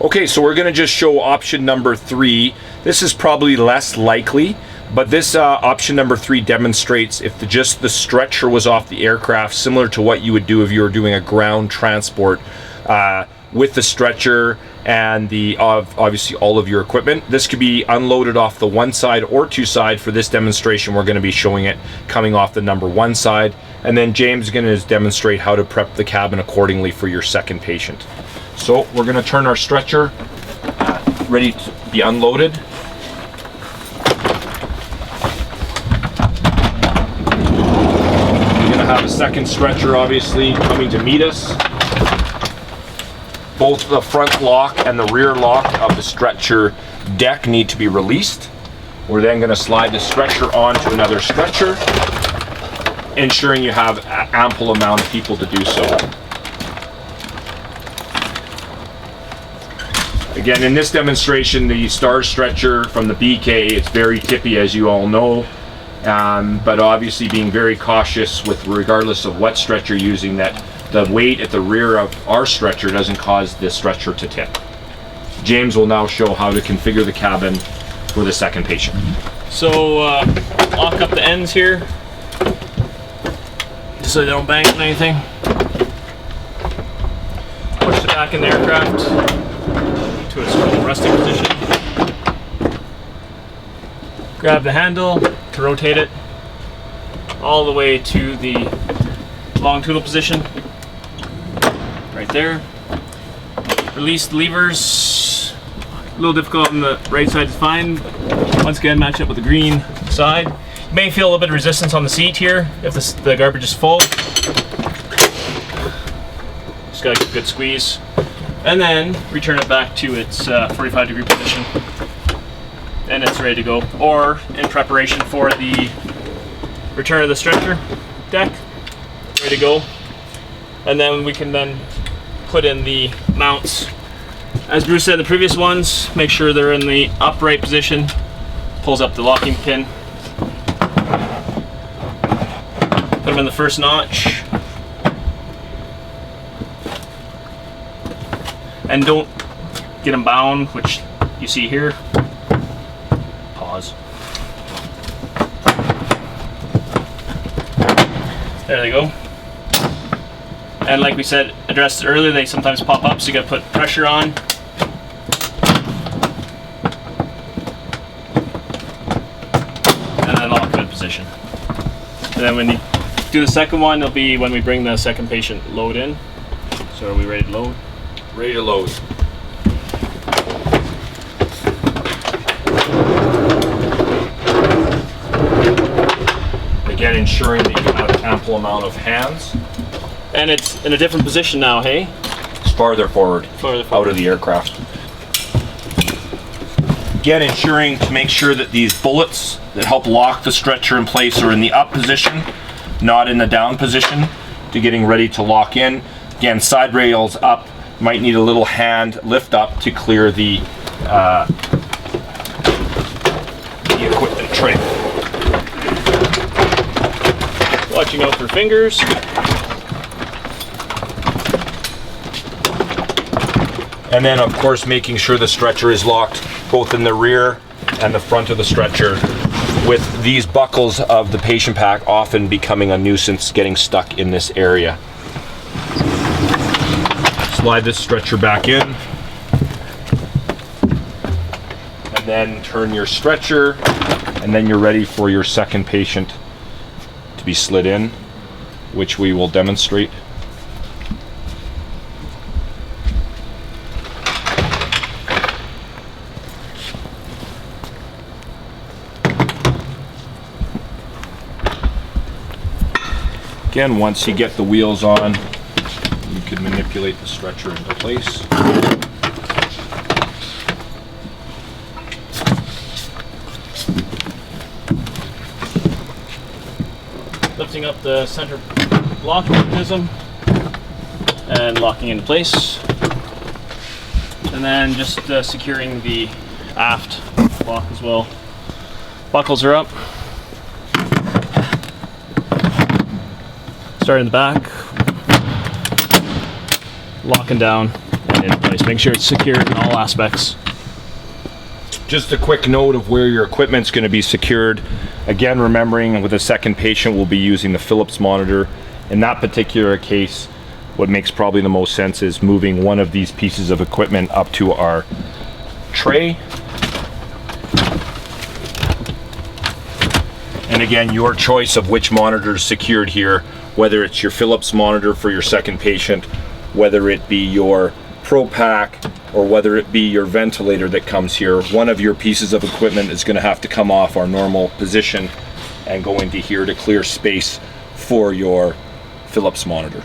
Okay, so we're going to just show option number 3. This is probably less likely, but this option number 3 demonstrates if just the stretcher was off the aircraft, similar to what you would do if you were doing a ground transport with the stretcher and obviously all of your equipment. This could be unloaded off the one side or two side. For this demonstration, we're going to be showing it coming off the number 1 side, and then James is going to demonstrate how to prep the cabin accordingly for your second patient. So we're going to turn our stretcher ready to be unloaded. We're going to have a second stretcher obviously coming to meet us. Both the front lock and the rear lock of the stretcher deck need to be released. We're then going to slide the stretcher onto another stretcher, ensuring you have an ample amount of people to do so. Again, in this demonstration, the Star stretcher from the BK, it's very tippy, as you all know, but obviously being very cautious with regardless of what stretcher you're using, that the weight at the rear of our stretcher doesn't cause the stretcher to tip. James will now show how to configure the cabin for the second patient. So lock up the ends here so they don't bang on anything. Push it back in the aircraft to its resting position. Grab the handle to rotate it all the way to the longitudinal position. Right there. Release the levers. A little difficult on the right side to find. Once again, match up with the green side. You may feel a little bit of resistance on the seat here if the garbage is full. Just gotta get a good squeeze. And then return it back to its 45-degree position. And it's ready to go. Or in preparation for the return of the stretcher deck. Ready to go. And then we can then put in the mounts. As Bruce said, the previous ones, make sure they're in the upright position. Pulls up the locking pin. Put them in the first notch. And don't get them bound, which you see here. Pause. There they go. And like we said, addressed earlier, they sometimes pop up, so you gotta put pressure on. And then lock them in position. And then when you do the second one, it'll be when we bring the second patient load in. So are we ready to load? Ready to load. Again, ensuring that you have an ample amount of hands. And it's in a different position now, hey? It's farther forward, out of the aircraft. Again, ensuring to make sure that these bullets that help lock the stretcher in place are in the up position, not in the down position, to getting ready to lock in. Again, side rails up, might need a little hand lift up to clear the equipment tray. Watching out for fingers. And then of course making sure the stretcher is locked both in the rear and the front of the stretcher, with these buckles of the patient pack often becoming a nuisance getting stuck in this area. Slide this stretcher back in. And then turn your stretcher, and then you're ready for your second patient to be slid in, which we will demonstrate. Again, once you get the wheels on, you can manipulate the stretcher into place. Lifting up the center locking mechanism and locking into place. And then just securing the aft lock as well. Buckles are up. Starting in the back, locking down and in place. Make sure it's secured in all aspects. Just a quick note of where your equipment's going to be secured. Again, remembering with a second patient, we'll be using the Philips monitor. In that particular case, what makes probably the most sense is moving one of these pieces of equipment up to our tray. And again, your choice of which monitor is secured here, whether it's your Philips monitor for your second patient, whether it be your ProPack, or whether it be your ventilator that comes here, one of your pieces of equipment is going to have to come off our normal position and go into here to clear space for your Philips monitor.